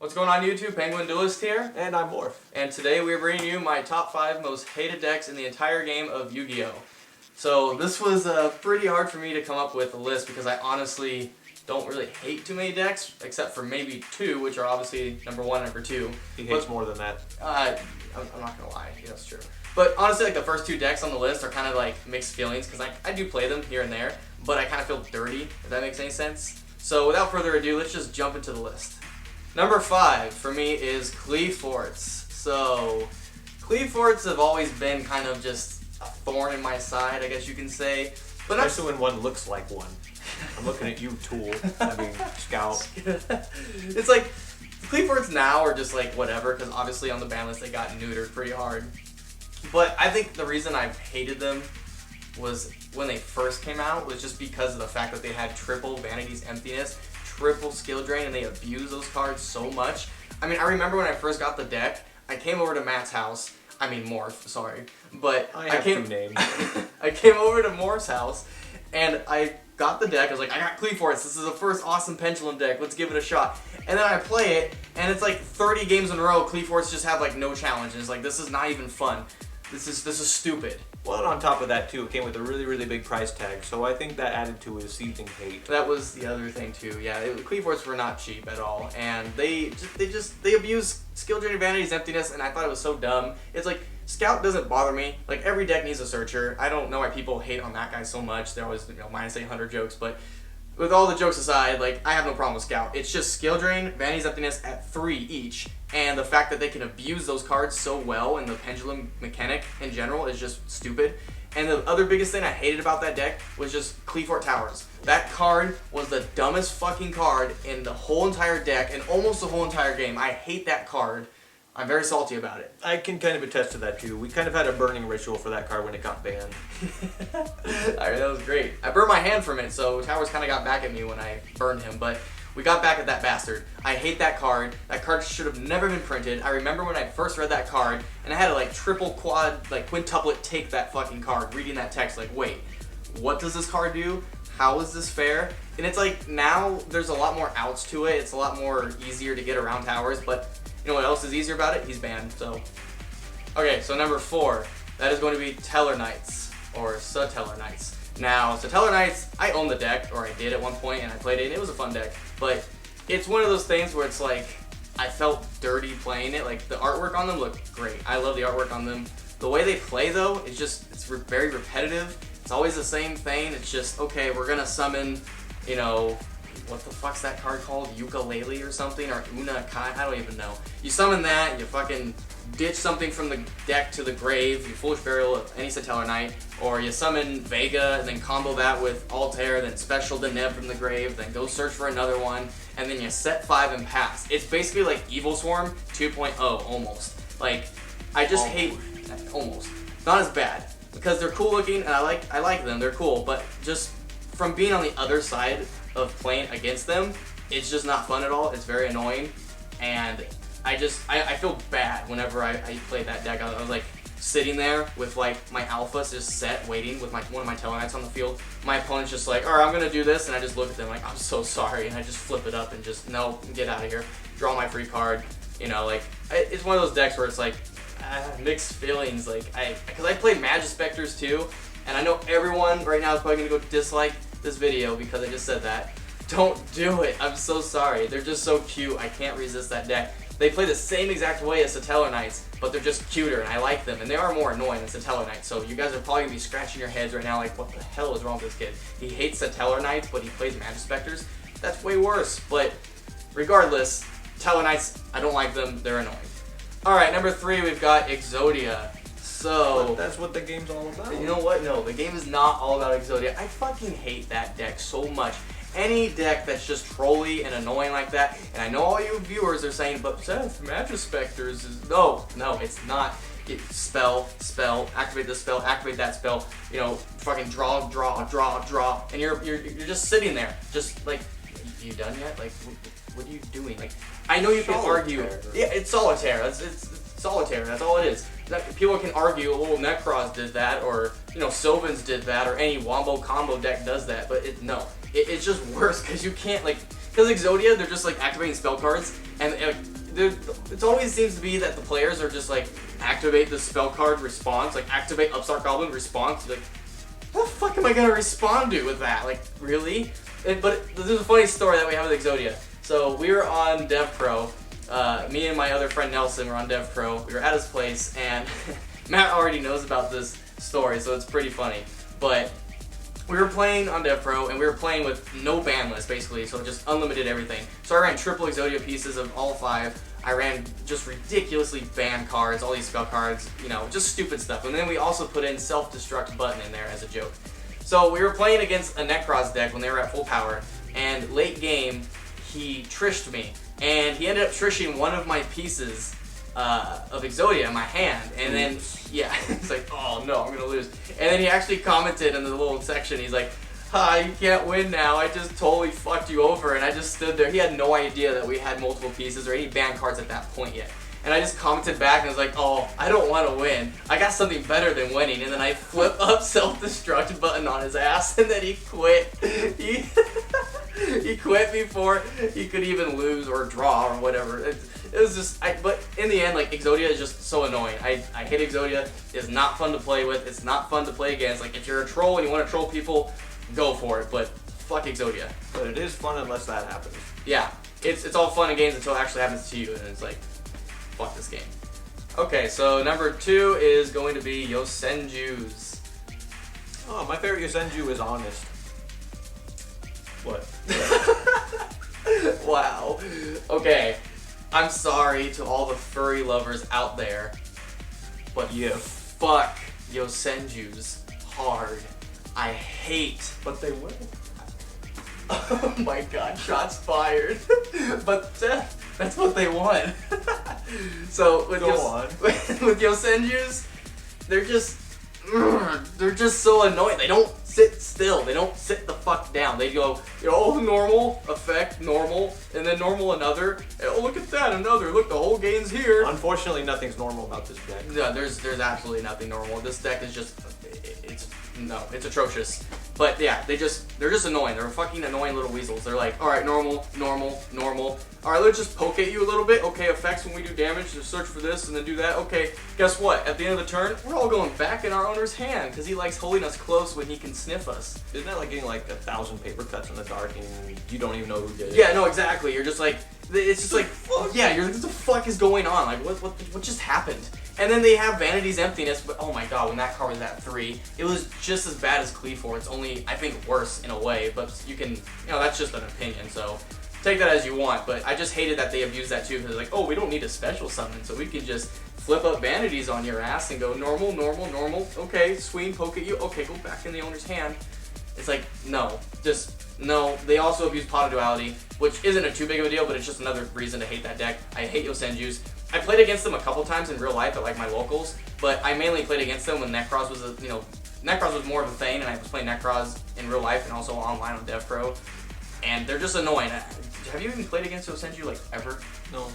What's going on YouTube? Penguin Duelist here. And I'm Morph. And today we're bringing you my top 5 most hated decks in the entire game of Yu-Gi-Oh! So this was pretty hard for me to come up with a list because I honestly don't really hate too many decks, except for maybe 2, which are obviously number 1 and number 2. He hates more than that. I'm not gonna lie, yeah, that's true. But honestly, like the first 2 decks on the list are kind of like mixed feelings because I do play them here and there, but I kind of feel dirty, if that makes any sense. So without further ado, let's just jump into the list. Number 5 for me is Cleforts. So Cleforts have always been kind of just a thorn in my side, I guess you can say. But especially when one looks like one. I'm looking at you, Tool. I mean, Scout. It's like Cleforts now are just like whatever, because obviously on the ban list they got neutered pretty hard. But I think the reason I hated them was when they first came out was just because of the fact that they had triple Vanity's Emptiness, triple skill drain, and they abuse those cards so much. I mean, I remember when I first got the deck, I came over to Matt's house. I mean Morph, sorry. But I came 2 names. I came over to Morph's house and I got the deck. I was like, I got Cleforts. This is the first awesome Pendulum deck. Let's give it a shot. And then I play it and it's like 30 games in a row, Cleforts just have like no challenges. Like, this is not even fun. This is stupid. Well, and on top of that too, it came with a really big price tag, so I think that added to his seething hate. That was the other thing too. Yeah, Cleforts were not cheap at all, and they abuse skill drain, Vanity's Emptiness, and I thought it was so dumb. It's like Scout doesn't bother me. Like, every deck needs a searcher. I don't know why people hate on that guy so much. They're always, minus 800 jokes, but with all the jokes aside, like, I have no problem with Scout. It's just skill drain, Vanity's Emptiness at 3 each, and the fact that they can abuse those cards so well and the pendulum mechanic in general is just stupid. And the other biggest thing I hated about that deck was just Clefort Towers. That card was the dumbest fucking card in the whole entire deck and almost the whole entire game. I hate that card. I'm very salty about it. I can kind of attest to that too. We kind of had a burning ritual for that card when it got banned. Alright, that was great. I burned my hand from it, so Towers kind of got back at me when I burned him, but we got back at that bastard. I hate that card. That card should have never been printed. I remember when I first read that card, and I had to like triple, quad, like quintuplet take that fucking card, reading that text like, wait, what does this card do? How is this fair? And it's like, now there's a lot more outs to it. It's a lot more easier to get around Towers, but you know what else is easier about it? He's banned, so. Okay, so number 4, that is going to be Teller Knights, or Satellar Knights. Now, Satellar Knights, I own the deck, or I did at one point, and I played it, and it was a fun deck. But it's one of those things where it's like, I felt dirty playing it. Like, the artwork on them looked great. I love the artwork on them. The way they play, though, is just, it's very repetitive. It's always the same thing. It's just, okay, we're gonna summon, you know, what the fuck's that card called? Ukulele or something? Or Una Kai? I don't even know. You summon that, you fucking ditch something from the deck to the grave, you Foolish Burial of any Satellar Knight, or you summon Vega and then combo that with Altair, then special Deneb from the grave, then go search for another one, and then you set 5 and pass. It's basically like Evil Swarm 2.0 almost. Like, I just hate, almost. Not as bad, because they're cool looking and I like them, they're cool, but just from being on the other side of playing against them, it's just not fun at all. It's very annoying, and I feel bad whenever I play that deck. I was like sitting there with like my alphas just set, waiting with one of my Teller Knights on the field. My opponent's just like, alright, I'm gonna do this, and I just look at them like, I'm so sorry, and I just flip it up and just, no, get out of here. Draw my free card. You know, like, it's one of those decks where it's like, mixed feelings. Like, because I played Magispectors too, and I know everyone right now is probably gonna go dislike this video because I just said that. Don't do it. I'm so sorry. They're just so cute. I can't resist that deck. They play the same exact way as Satellar Knights, but they're just cuter, and I like them, and they are more annoying than Satellar Knights, so you guys are probably going to be scratching your heads right now like, what the hell is wrong with this kid? He hates Satellar Knights, but he plays Magispectors? That's way worse, but regardless, Teller Knights, I don't like them, they're annoying. Alright, number 3, we've got Exodia. So, but that's what the game's all about. You know what? No, the game is not all about Exodia. I fucking hate that deck so much. Any deck that's just trolly and annoying like that, and I know all you viewers are saying, but Seth, Magispectors is... No, it's not. Spell, activate this spell, activate that spell, you know, fucking draw, and you're just sitting there, just like, you done yet? Like, what are you doing? Like, I know you can argue. Yeah, it's solitaire. It's solitaire. That's all it is. People can argue, oh, Necros did that, or, you know, Sylvans did that, or any Wombo combo deck does that, but it's just worse, because you can't, like, because Exodia, they're just, like, activating spell cards, and it always seems to be that the players are just like, activate the spell card response, like activate Upstart Goblin response. Like, what the fuck am I gonna respond to with that? Like, really? But there's a funny story that we have with Exodia. So we were on DevPro. Me and my other friend Nelson were on DevPro. We were at his place, and Matt already knows about this story, so it's pretty funny. But we were playing on DevPro, and we were playing with no ban list, basically, so just unlimited everything. So I ran triple Exodia pieces of all 5. I ran just ridiculously banned cards, all these spell cards, you know, just stupid stuff. And then we also put in self-destruct button in there as a joke. So we were playing against a Necros deck when they were at full power, and late game, he trished me. And he ended up trishing one of my pieces of Exodia in my hand, and then, yeah, he's like, oh no, I'm gonna lose. And then he actually commented in the little section, he's like, hi, you can't win now, I just totally fucked you over. And I just stood there. He had no idea that we had multiple pieces or any banned cards at that point yet. And I just commented back and was like, oh, I don't want to win. I got something better than winning. And then I flip up self-destruct button on his ass, and then he quit. He quit before he could even lose or draw or whatever. It was just, but in the end, like, Exodia is just so annoying. I hate Exodia. It's not fun to play with. It's not fun to play against. Like, if you're a troll and you want to troll people, go for it, but fuck Exodia. But it is fun unless that happens. Yeah, it's all fun and games until it actually happens to you, and it's like, fuck this game. Okay, so number 2 is going to be Yosenju's. Oh, my favorite Yosenju is Honest. What? Wow. Okay, I'm sorry to all the furry lovers out there, but Yeah. fuck Yosenju's hard. I hate. But they will. Oh my god, shots fired. But that's what they want. So with with Yosenju's, they're just so annoying. They don't sit still. They don't sit the fuck down. They go, oh, normal, effect, normal, and then normal another. Oh, look at that, another. Look, the whole game's here. Unfortunately, nothing's normal about this deck. Yeah, there's absolutely nothing normal. This deck is just, it's atrocious. But yeah, they're just annoying. They're fucking annoying little weasels. They're like, all right, normal, normal, normal. All right, let's just poke at you a little bit. Okay, effects when we do damage, just search for this and then do that. Okay, guess what? At the end of the turn, we're all going back in our owner's hand because he likes holding us close when he can sniff us. Isn't that like getting like 1,000 paper cuts in the dark and you don't even know who did it? Yeah, no, exactly. You're just like, it's just like, yeah, you're like, what the fuck is going on? Like, what just happened? And then they have Vanity's Emptiness, but oh my god, when that card was at 3, it was just as bad as Cleforts, only I think worse in a way, but you can, that's just an opinion, so take that as you want. But I just hated that they abused that too, because they're like, oh, we don't need a special summon, so we can just flip up Vanities on your ass and go normal, normal, normal, okay, swing, poke at you, okay, go back in the owner's hand. It's like, no, just, no. They also abuse Pot of Duality, which isn't a too big of a deal, but it's just another reason to hate that deck. I hate Yosenju's. I played against them a couple times in real life at like my locals, but I mainly played against them when Necros was Necros was more of a thing, and I was playing Necros in real life and also online on DevPro, and they're just annoying. Have you even played against Yosenju like ever? No.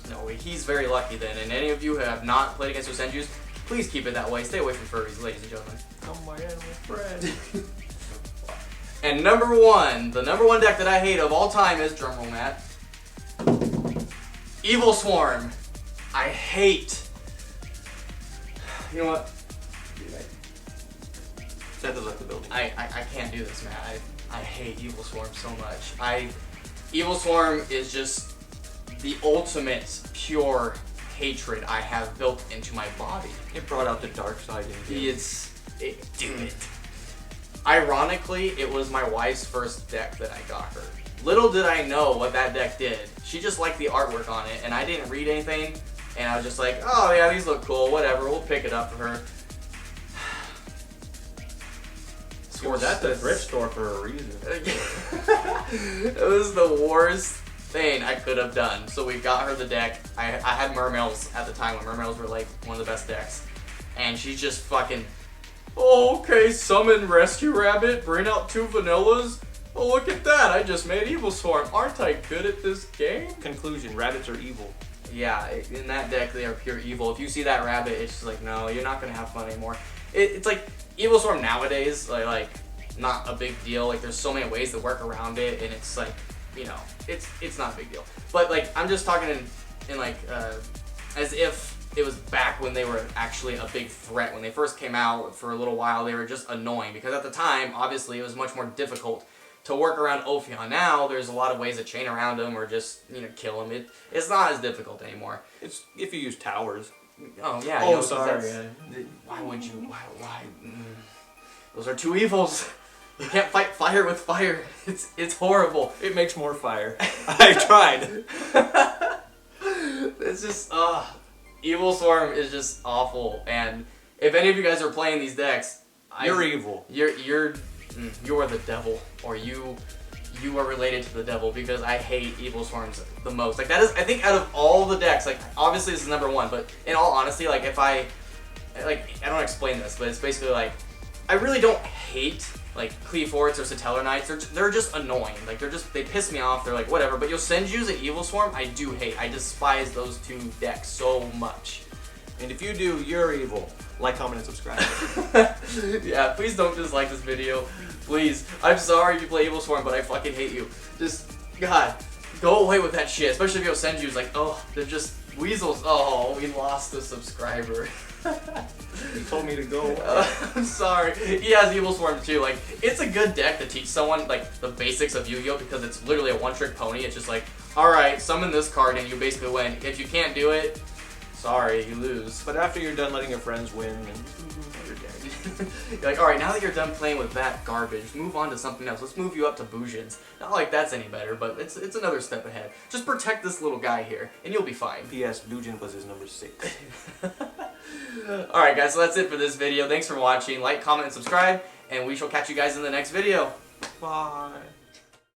No, he's very lucky then, and any of you who have not played against Yosenju's, please keep it that way. Stay away from furries, ladies and gentlemen. Oh, my animal friend. And number 1, the number 1 deck that I hate of all time is, drumroll Matt, Evil Swarm. I hate. You know what? Seth has left the building. I can't do this, man. I hate Evil Swarm so much. Evil Swarm is just the ultimate pure hatred I have built into my body. It brought out the dark side in you. Dude. Ironically, it was my wife's first deck that I got her. Little did I know what that deck did. She just liked the artwork on it, and I didn't read anything, and I was just like, oh yeah, these look cool, whatever, we'll pick it up for her. You were at the thrift store for a reason. It was the worst thing I could have done. So we got her the deck. I had Mermails at the time when Mermails were like one of the best decks. And she's just fucking, oh, okay, summon Rescue Rabbit, bring out 2 vanillas. Oh, look at that, I just made Evil Swarm. Aren't I good at this game? Conclusion, rabbits are evil. Yeah, in that deck, they are pure evil. If you see that rabbit, it's just like, no, you're not going to have fun anymore. It's like, Evil Swarm nowadays, like, not a big deal. Like, there's so many ways to work around it, and it's like, it's not a big deal. But, like, I'm just talking in in like as if it was back when they were actually a big threat. When they first came out, for a little while, they were just annoying because at the time, obviously, it was much more difficult to work around Ophion. Now, there's a lot of ways to chain around him or just, kill him. It's not as difficult anymore. It's if you use towers. Oh, yeah. Oh, sorry. Why would you? Why? Those are two evils. You can't fight fire with fire. It's horrible. It makes more fire. I tried. It's just, Evil Swarm is just awful. And if any of you guys are playing these decks, you're evil. You're the devil, or you are related to the devil, because I hate Evil Swarms the most. Like, that is, I think, out of all the decks, like, obviously this is number one, but in all honesty, like, I don't explain this, but it's basically like, I really don't hate like Cleforts or Satellar Knights. They're just annoying. Like, they piss me off. They're like, whatever. But Yosenju's and Evil Swarm, I do hate. I despise those two decks so much. And if you do, you're evil. Like, comment, and subscribe. Yeah, please don't dislike this video. Please. I'm sorry if you play Evil Swarm, but I fucking hate you. Just, God, go away with that shit. Especially if Yosenju's like, oh, they're just weasels. Oh, we lost a subscriber. He told me to go. I'm sorry. He has Evil Swarm too. Like, it's a good deck to teach someone like the basics of Yu-Gi-Oh, because it's literally a one-trick pony. It's just like, all right, summon this card and you basically win. If you can't do it, sorry, you lose. But after you're done letting your friends win, and you're dead. You're like, all right, now that you're done playing with that garbage, move on to something else. Let's move you up to Bujins. Not like that's any better, but it's another step ahead. Just protect this little guy here, and you'll be fine. P.S. Bujin was his number 6. Alright guys, so that's it for this video. Thanks for watching. Like, comment, and subscribe, and we shall catch you guys in the next video. Bye.